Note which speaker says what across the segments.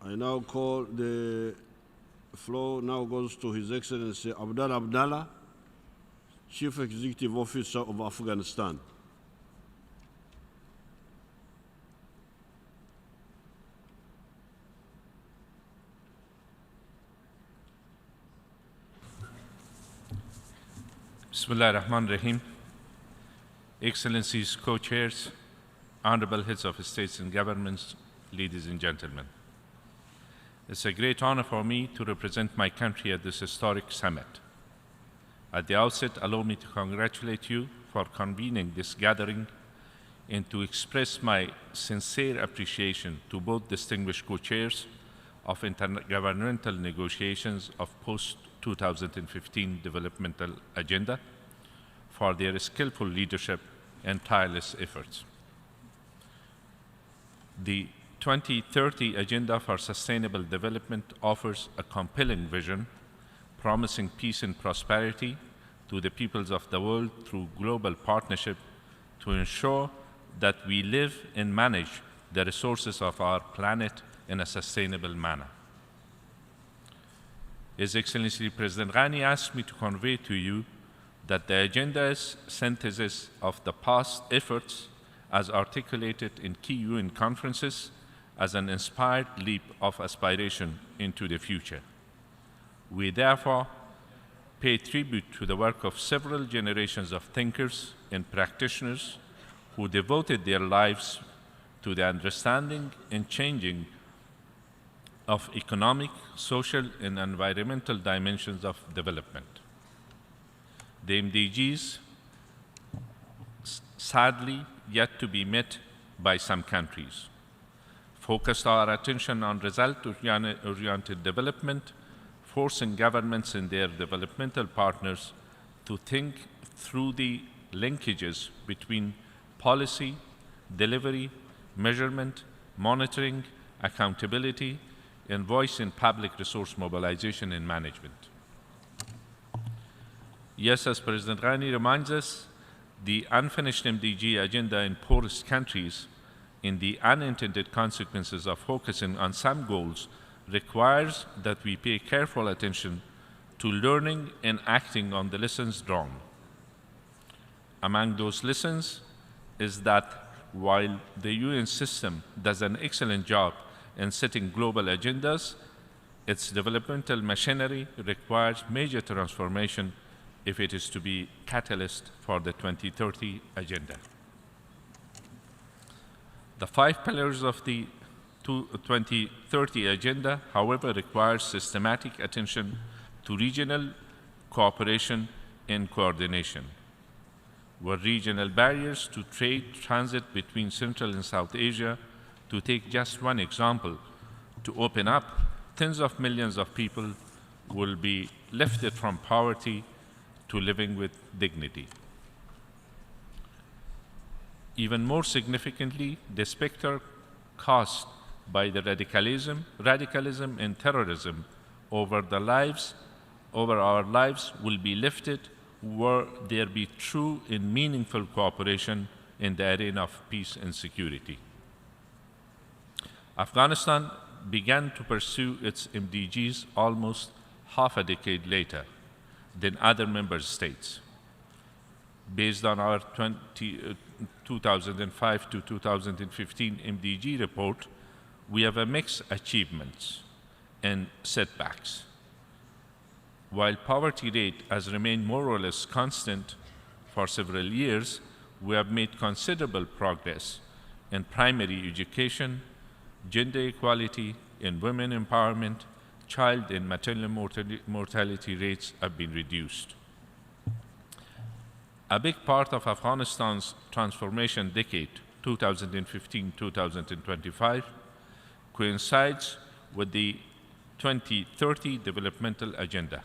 Speaker 1: I now call the floor now goes to His Excellency Abdullah Abdullah, Chief Executive Officer of Afghanistan.
Speaker 2: Bismillah ar-Rahman ar-Rahim. Excellencies, co-chairs, honorable heads of states and governments, ladies and gentlemen. It's a great honor for me to represent my country at this historic summit. At the outset, allow me to congratulate you for convening this gathering and to express my sincere appreciation to both distinguished co-chairs of intergovernmental negotiations of post-2015 developmental agenda for their skillful leadership and tireless efforts. The 2030 Agenda for Sustainable Development offers a compelling vision, promising peace and prosperity to the peoples of the world through global partnership to ensure that we live and manage the resources of our planet in a sustainable manner. His Excellency President Ghani asked me to convey to you that the agenda is synthesis of the past efforts as articulated in key UN conferences as an inspired leap of aspiration into the future. We therefore pay tribute to the work of several generations of thinkers and practitioners who devoted their lives to the understanding and changing of economic, social, and environmental dimensions of development. The MDGs, sadly, yet to be met by some countries, focused our attention on result-oriented development, forcing governments and their developmental partners to think through the linkages between policy, delivery, measurement, monitoring, accountability, and voice in public resource mobilization and management. Yes, as President Ghani reminds us, the unfinished MDG agenda in poorest countries in the unintended consequences of focusing on some goals requires that we pay careful attention to learning and acting on the lessons drawn. Among those lessons is that while the UN system does an excellent job in setting global agendas, its developmental machinery requires major transformation if it is to be catalyst for the 2030 agenda. The 5 pillars of the 2030 agenda, however, require systematic attention to regional cooperation and coordination. Were regional barriers to trade transit between Central and South Asia, to take just one example, to open up, tens of millions of people will be lifted from poverty to living with dignity. Even more significantly, the specter caused by the radicalism and terrorism over our lives will be lifted were there be true and meaningful cooperation in the arena of peace and security. Afghanistan began to pursue its MDGs almost half a decade later than other member states. Based on our 2005 to 2015 MDG report, we have a mixed achievements and setbacks. While poverty rate has remained more or less constant for several years, we have made considerable progress in primary education, gender equality, in women empowerment, child and maternal mortality rates have been reduced. A big part of Afghanistan's transformation decade, 2015-2025, coincides with the 2030 developmental agenda.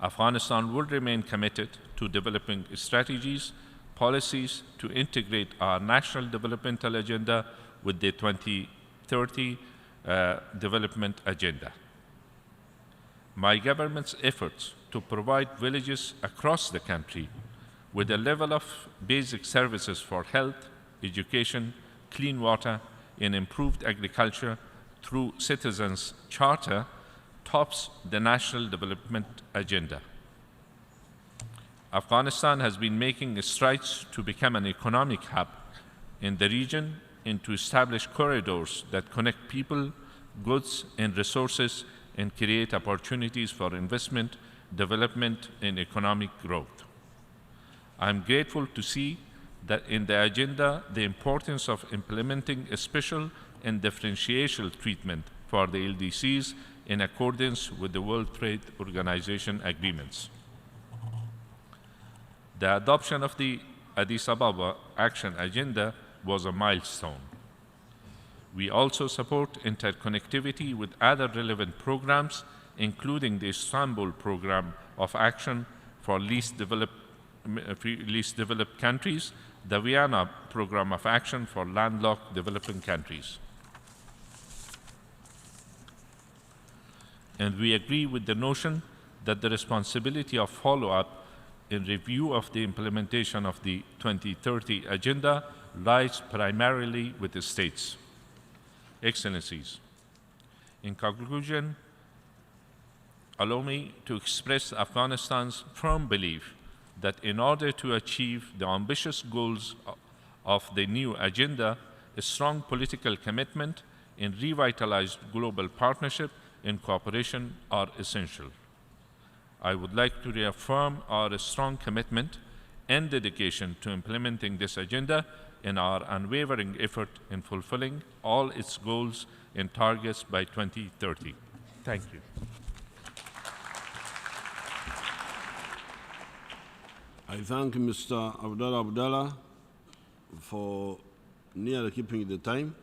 Speaker 2: Afghanistan will remain committed to developing strategies, policies to integrate our national developmental agenda with the 2030 development agenda. My government's efforts to provide villages across the country with a level of basic services for health, education, clean water, and improved agriculture through Citizens' Charter tops the National Development Agenda. Afghanistan has been making strides to become an economic hub in the region and to establish corridors that connect people, goods, and resources and create opportunities for investment, development, and economic growth. I am grateful to see that in the agenda, the importance of implementing a special and differential treatment for the LDCs in accordance with the World Trade Organization agreements. The adoption of the Addis Ababa Action Agenda was a milestone. We also support interconnectivity with other relevant programs, including the Istanbul Program of Action for least developed countries, the Vienna Program of Action for landlocked developing countries. And we agree with the notion that the responsibility of follow-up in review of the implementation of the 2030 Agenda lies primarily with the states. Excellencies, in conclusion, allow me to express Afghanistan's firm belief that in order to achieve the ambitious goals of the new agenda, a strong political commitment and revitalized global partnership and cooperation are essential. I would like to reaffirm our strong commitment and dedication to implementing this agenda and our unwavering effort in fulfilling all its goals and targets by 2030. Thank you.
Speaker 1: I thank Mr. Abdullah Abdullah for nearly keeping the time.